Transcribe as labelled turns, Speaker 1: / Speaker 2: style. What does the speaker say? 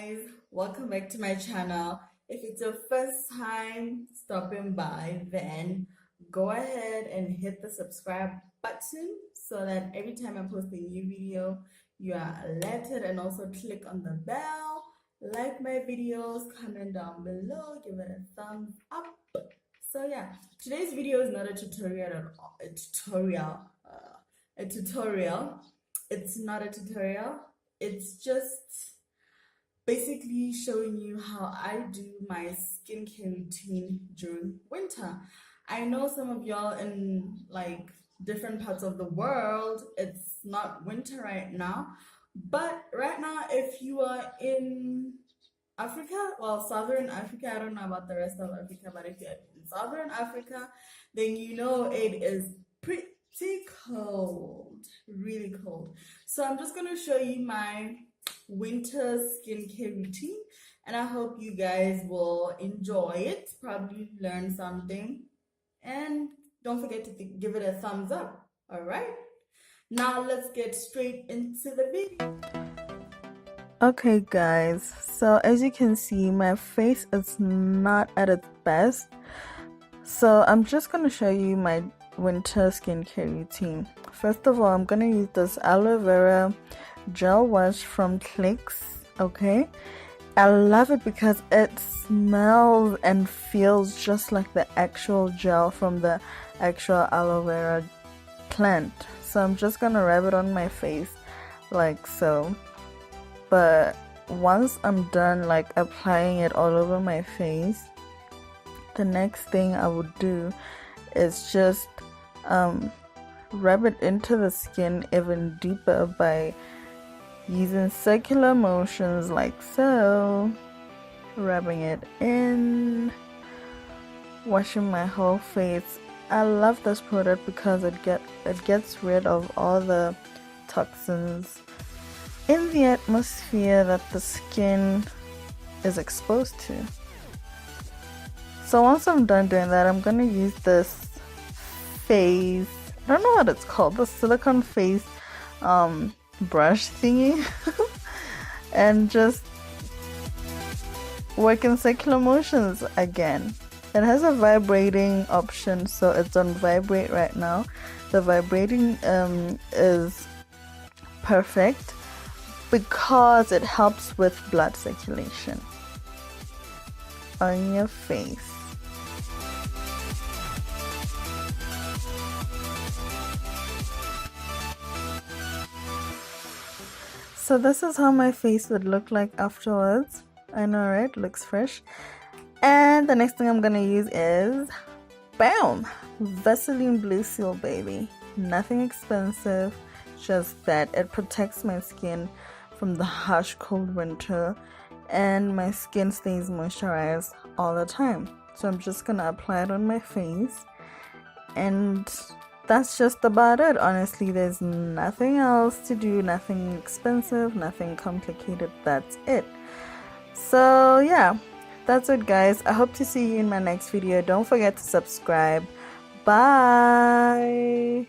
Speaker 1: guys, welcome back to my channel. If it's your first time stopping by, then go ahead and hit the subscribe button so that every time I post a new video you are alerted, and also click on the bell, like my videos, comment down below, give it a thumbs up. So yeah, today's video is not a tutorial at all. A tutorial. It's not a tutorial. It's just basically showing you how I do my skincare routine during winter. I know some of y'all in like different parts of the world, it's not winter right now, but right now, if you are in Africa, well, Southern Africa, I don't know about the rest of Africa, but if you're in Southern Africa, then you know it is pretty cold, really cold. So I'm just gonna show you my winter skincare routine, and I hope you guys will enjoy it, probably learn something, and don't forget to give it a thumbs up. All right, now let's get straight into the video.
Speaker 2: Okay guys, so as you can see, my face is not at its best, so I'm just going to show you my winter skincare routine. First of all, I'm going to use this aloe vera gel wash from Clicks. Okay, I love it because it smells and feels just like the actual gel from the actual aloe vera plant. So I'm just going to rub it on my face like so. But once I'm done like applying it all over my face, the next thing I would do is just rub it into the skin even deeper by using circular motions like so, rubbing it in, washing my whole face. I love this product because it gets rid of all the toxins in the atmosphere that the skin is exposed to. So once I'm done doing that, I'm gonna use this face, I don't know what it's called, the silicone face brush thingy and just work in circular motions again. It has a vibrating option, so it's on vibrate right now. The vibrating is perfect because it helps with blood circulation on your face. So this is how my face would look like afterwards. I know, right? Looks fresh. And the next thing I'm gonna use is bam! Vaseline Bluseal, baby. Nothing expensive, just that it protects my skin from the harsh cold winter, and my skin stays moisturized all the time. So I'm just gonna apply it on my face, and that's just about it. Honestly, there's nothing else to do, nothing expensive, nothing complicated. That's it. So yeah, that's it guys. I hope to see you in my next video. Don't forget to subscribe. Bye.